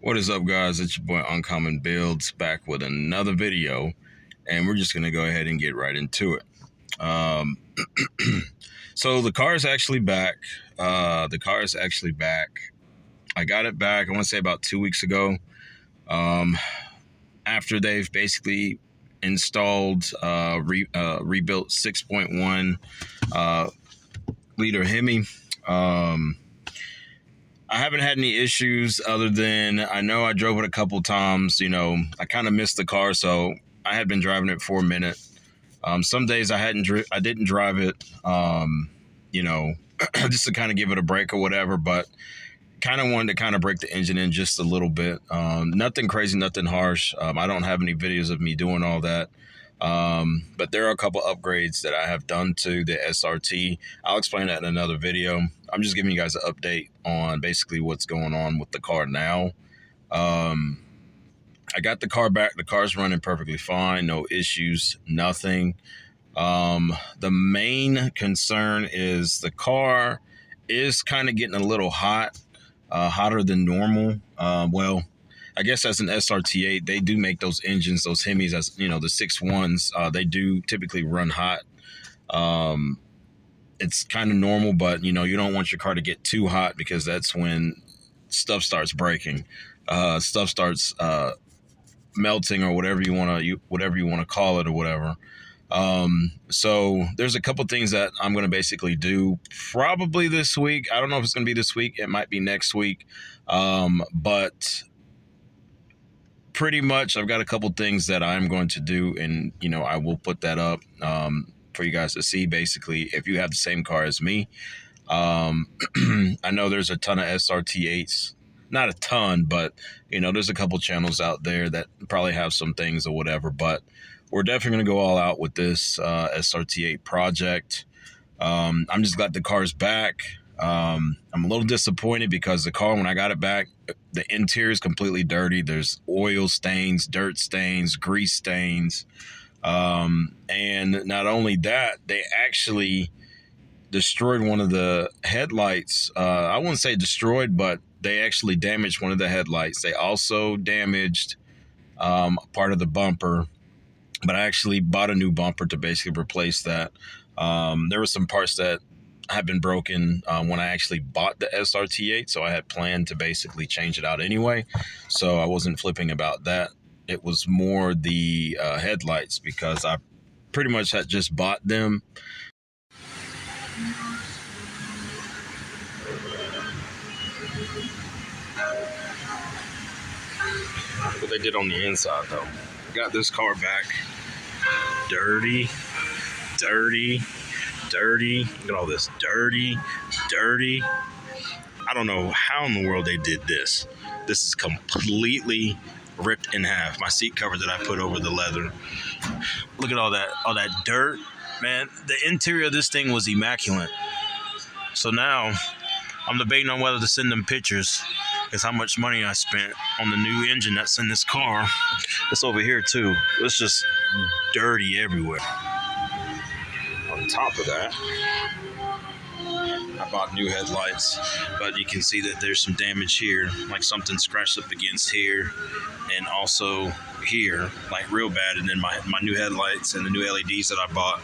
What is up, guys? It's your boy Uncommon Builds back with another video, and we're just gonna go ahead and get right into it. So the car is actually back. I got it back, I want to say about 2 weeks ago, after they've basically installed rebuilt 6.1 liter Hemi. I haven't had any issues other than I know I drove it a couple times. You know, I kind of missed the car, so I had been driving it for a minute. Some days I didn't drive it, you know, just to kind of give it a break or whatever, but kind of wanted to kind of break the engine in just a little bit. Nothing crazy, nothing harsh. I don't have any videos of me doing all that. But there are a couple upgrades that I have done to the SRT. I'll explain that in another video. I'm just giving you guys an update on basically what's going on with the car now. I got the car back. The car's running perfectly fine. No issues, nothing. The main concern is the car is kind of getting a little hot, hotter than normal. Well, I guess as an SRT8, they do make those engines, those Hemis, as you know, the 6.1s, they do typically run hot. It's kind of normal, but you know, you don't want your car to get too hot because that's when stuff starts breaking, stuff starts melting, or whatever you want to call it, or whatever. So there's a couple things that I'm going to basically do probably this week. I don't know if it's going to be this week. It might be next week. But pretty much I've got a couple things that I'm going to do, and you know, I will put that up for you guys to see. Basically, if you have the same car as me, I know there's a ton of SRT8s, not a ton, but you know, there's a couple channels out there that probably have some things or whatever, but we're definitely going to go all out with this SRT8 project. I'm just glad the car's back. I'm a little disappointed because the car, when I got it back, the interior is completely dirty. There's oil stains, dirt stains, grease stains. And not only that, they actually destroyed one of the headlights. I wouldn't say destroyed, but they actually damaged one of the headlights. They also damaged part of the bumper, but I actually bought a new bumper to basically replace that. There were some parts that have been broken when I actually bought the SRT8, so I had planned to basically change it out anyway, so I wasn't flipping about that. It was more the headlights, because I pretty much had just bought them. What they did on the inside, though. Got this car back. Dirty. Look at all this dirty. I don't know how in the world they did this. This is completely ripped in half. My seat cover that I put over the leather. Look at all that dirt, man. The interior of this thing was immaculate. So now I'm debating on whether to send them pictures, because how much money I spent on the new engine that's in this car. It's over here too. It's just dirty everywhere. On top of that, I bought new headlights, but you can see that there's some damage here, like something scratched up against here, and also here, like real bad. And then my new headlights and the new LEDs that I bought.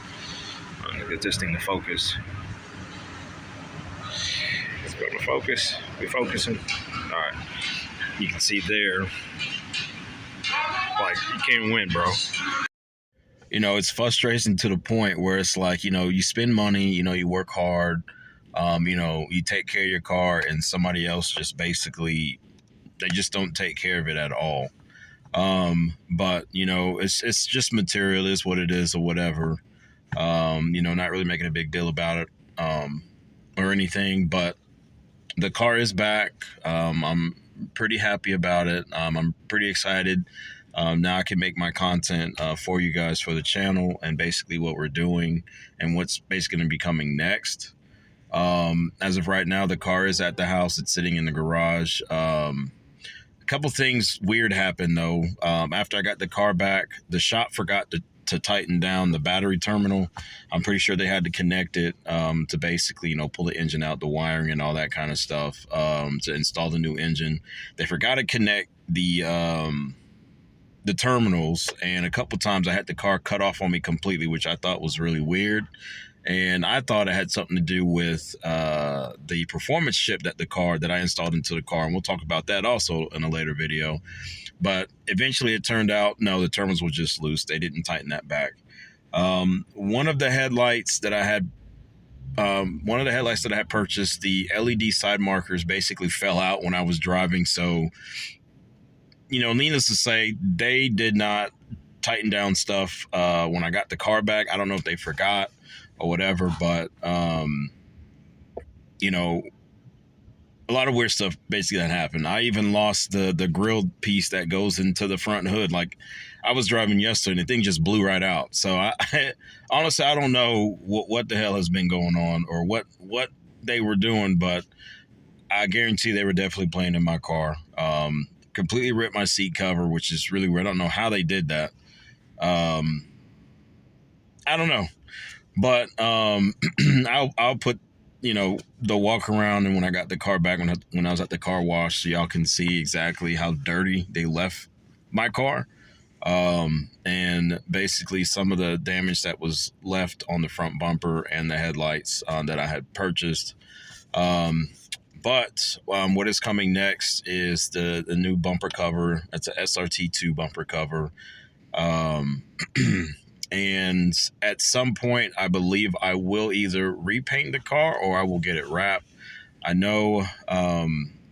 I'm gonna get this thing to focus. Let's go to focus. We focusing. All right, you can see there, like, you can't win, bro. You know, it's frustrating to the point where it's like, you know, you spend money, you know, you work hard, you know, you take care of your car, and somebody else just basically, they just don't take care of it at all. But, you know, it's just material, is what it is, or whatever. You know, not really making a big deal about it or anything, but the car is back. I'm pretty happy about it. I'm pretty excited. Now I can make my content for you guys, for the channel, and basically what we're doing and what's basically going to be coming next. As of right now, the car is at the house. It's sitting in the garage. A couple things weird happened, though. After I got the car back, the shop forgot to tighten down the battery terminal. I'm pretty sure they had to connect it to basically, you know, pull the engine out, the wiring and all that kind of stuff to install the new engine. They forgot to connect the terminals, and a couple times I had the car cut off on me completely, which I thought was really weird. And I thought it had something to do with the performance chip that I installed into the car. And we'll talk about that also in a later video. But eventually it turned out, no, the terminals were just loose. They didn't tighten that back. One of the headlights that I had purchased, the LED side markers basically fell out when I was driving. So, you know, needless to say, they did not tighten down stuff when I got the car back. I don't know if they forgot or whatever, but you know, a lot of weird stuff basically that happened. I even lost the grill piece that goes into the front hood. Like, I was driving yesterday and the thing just blew right out. So I honestly, I don't know what the hell has been going on or what they were doing, but I guarantee they were definitely playing in my car. Completely ripped my seat cover, which is really weird. I don't know how they did that. I don't know, but I'll put, you know, the walk around and when I got the car back when I was at the car wash, so y'all can see exactly how dirty they left my car, and basically some of the damage that was left on the front bumper and the headlights that I had purchased. But what is coming next is the new bumper cover. It's a SRT8 bumper cover. And at some point, I believe I will either repaint the car or I will get it wrapped. I know,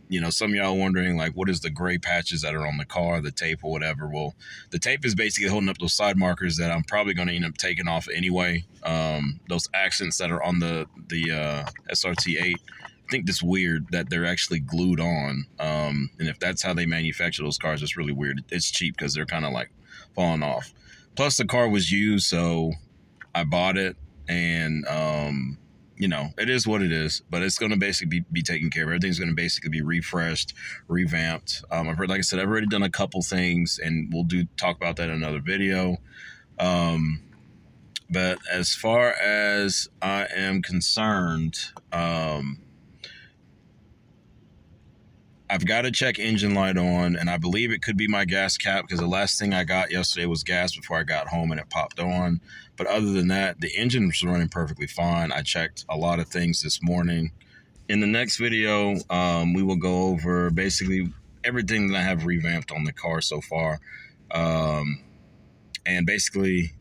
you know, some of y'all wondering, like, what is the gray patches that are on the car, the tape or whatever? Well, the tape is basically holding up those side markers that I'm probably going to end up taking off anyway. Those accents that are on the SRT8. I think it's weird that they're actually glued on. And if that's how they manufacture those cars, it's really weird. It's cheap because they're kind of like falling off. Plus the car was used, so I bought it, and you know, it is what it is, but it's going to basically be taken care of. Everything's going to basically be refreshed, revamped. Like I said, I've already done a couple things, and we'll talk about that in another video. But as far as I am concerned, I've got to check engine light on, and I believe it could be my gas cap because the last thing I got yesterday was gas before I got home and it popped on. But other than that, the engine was running perfectly fine. I checked a lot of things this morning. In the next video, we will go over basically everything that I have revamped on the car so far, and basically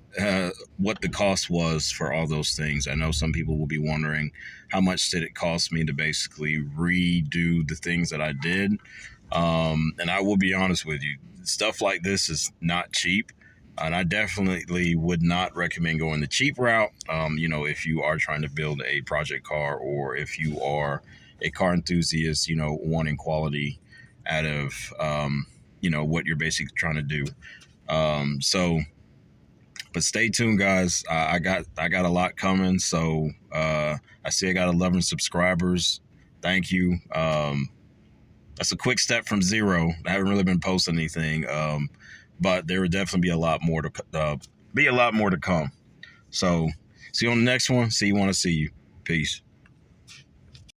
what the cost was for all those things. I know some people will be wondering, how much did it cost me to basically redo the things that I did? And I will be honest with you, stuff like this is not cheap. And I definitely would not recommend going the cheap route. You know, if you are trying to build a project car, or if you are a car enthusiast, you know, wanting quality out of, you know, what you're basically trying to do. But stay tuned, guys. I got a lot coming. So I see I got 11 subscribers. Thank you. That's a quick step from 0. I haven't really been posting anything, but there will definitely be a lot more to come. So see you on the next one. See you. Want to see you. Peace.